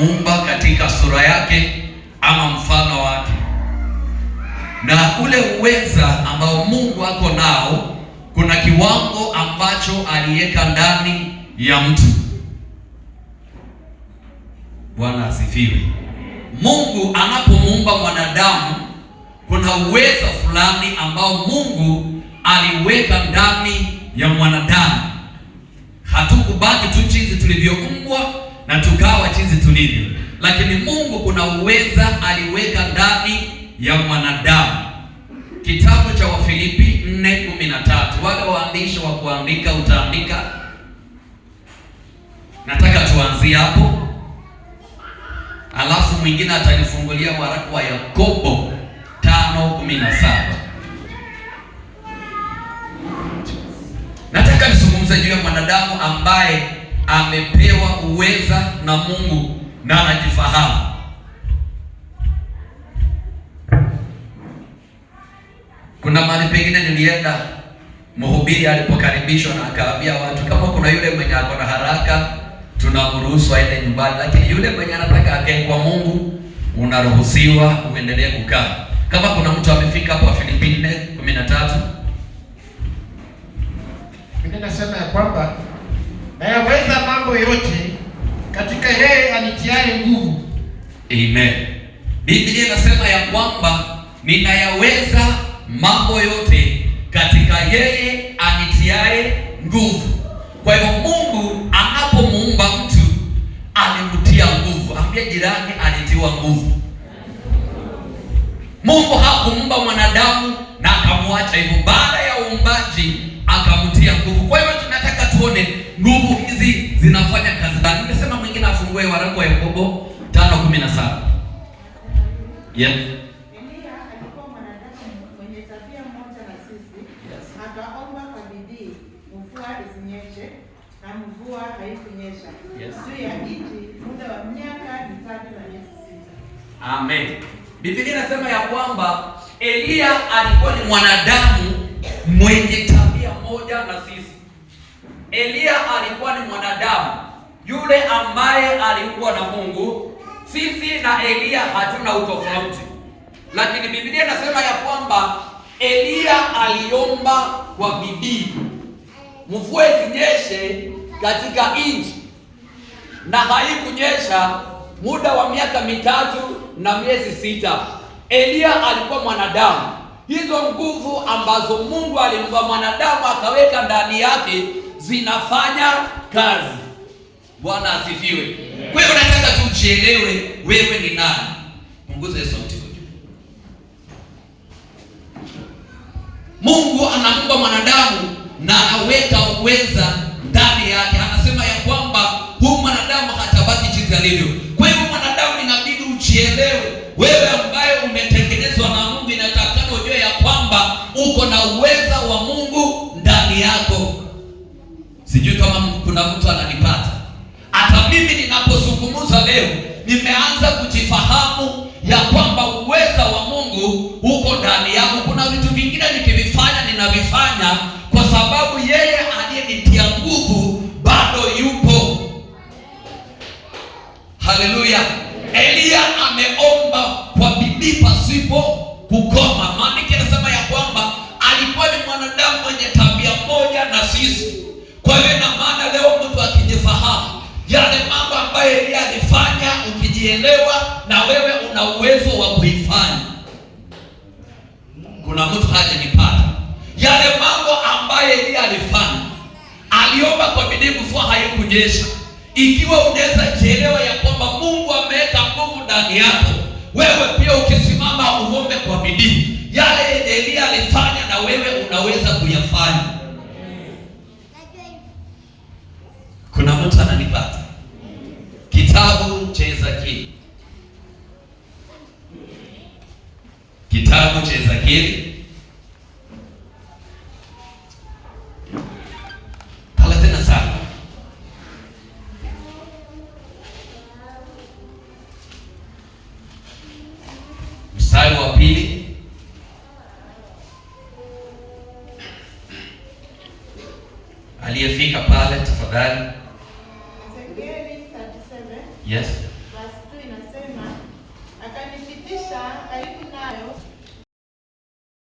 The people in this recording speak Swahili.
amemuumba katika sura yake ama mfano wake, na ule uweza ambao Mungu ako nao, kuna kiwango ambacho aliweka ndani ya mtu. Bwana asifiwe. Mungu anapomuumba mwanadamu, kuna uwezo fulani ambao Mungu aliweka ndani ya mwanadamu. Hatukubaki tu jinsi tulivyoumbwa na tukawa jinsi tulivyo, lakini Mungu kuna uweza aliweka ndani ya mwanadamu. Kitabu cha Wafilipi 4:13. Wale waandishi wa kuandika utaandika. Nataka tuanzie hapo, alafu mwingine atanifungulia waraka wa Yakobo 5:17. Nataka nizungumze juu ya mwanadamu ambaye amepewa uweza na Mungu na anajifahamu. Kuna mahali pengine nilienda, mhubiri alipokaribishwa na akaambia watu, kama kuna yule mwenye ako na haraka tunamruhusu aende nyumbani, lakini yule mwenye anataka akae kwa Mungu unaruhusiwa uendelee kukaa. Kama kuna mtu amefika hapo Wafilipi 4:13. Biblia inasema ya kwamba nayaweza mambo yote katika yeye anitiaye nguvu. Amen. Biblia inasema ya kwamba ninayaweza mambo yote katika yeye anitiaye nguvu. Kwa hivyo Mungu anapomuumba mtu alimtia nguvu. Ambia jirani, alitiwa nguvu. Mungu hakumuumba mwanadamu na akamwacha hivyo. Baada ya uumbaji akamtia nguvu. Kwa hivyo tunataka tuone nguvu hizi zinafanya kazi gani. Nimesema mwingine afungue waraka wa Yakobo 5:17. Yeah. Elia alikuwa mwanadamu mwenye tabia moja na sisi. Yes. Akaomba kwa bidii mvua isinyeshe, na mvua haikunyesha. Yes. Juu ya nchi muda wa miaka 3 na miezi 6. Amen. Biblia inasema ya kwamba Elia alikuwa ni mwanadamu mwenye tabia moja na sisi. Elia alikuwa ni mwanadamu yule ambaye aliumbwa na Mungu. Sisi na Elia hatuna utofauti, lakini Biblia inasema ya kwamba Elia aliomba kwa bidii mvua isinyeshe katika nchi, na haikunyesha muda wa miaka 3 na miezi 6. Elia alikuwa mwanadamu. Hizo nguvu ambazo Mungu alimpa mwanadamu akaweka ndani yake zinafanya kazi. Bwana asifiwe. Kwa hiyo nataka tujielewe, wewe ni nani? Punguza sauti huko. Mungu anamuumba mwanadamu na anaweka uweza ndani yake. Anasema ya kwamba huyu mwanadamu hatabaki jinsi alivyo. Kwa hiyo mwanadamu inabidi ujielewe, wewe ambaye umetengenezwa na Mungu, inatakana ujue ya kwamba uko na uweza wa Mungu ndani yako. Sijui kama kuna mtu ananipata. Hata mimi ninapozungumza leo nimeanza kujifahamu ya kwamba uweza wa Mungu uko ndani yangu. Kuna vitu vingine nikivifanya ninavifanya kwa sababu yeye aliyenitia nguvu bado yupo. Haleluya. Elia ameomba kwa bidii pasipo kukoma. Maana inasema ya kwamba alikuwa ni mwanadamu mwenye tabia moja na sisi. Kwa hiyo na maana leo mtu akijifahamu yale mambo ambayo Elia alifanya, ukijielewa na wewe una uwezo wa kuifanya. Kuna mtu hajanipata. Yale mambo ambayo Elia alifanya, aliomba kwa bidii mvua haikunyesha. Ikiwa unaweza jielewa ya kwamba Mungu ameweka nguvu ndani yako, wewe pia ukisimama uombe kwa bidii, yale Elia alifanya na wewe unaweza kuyafanya. Kuna mtu ananipata? Kitabu cha Ezekieli. Kitabu cha Ezekieli 37. Mstari wa 2. Aliyefika pale tafadhali. Ezekieli 37. Yes. Verse Kisha karibu na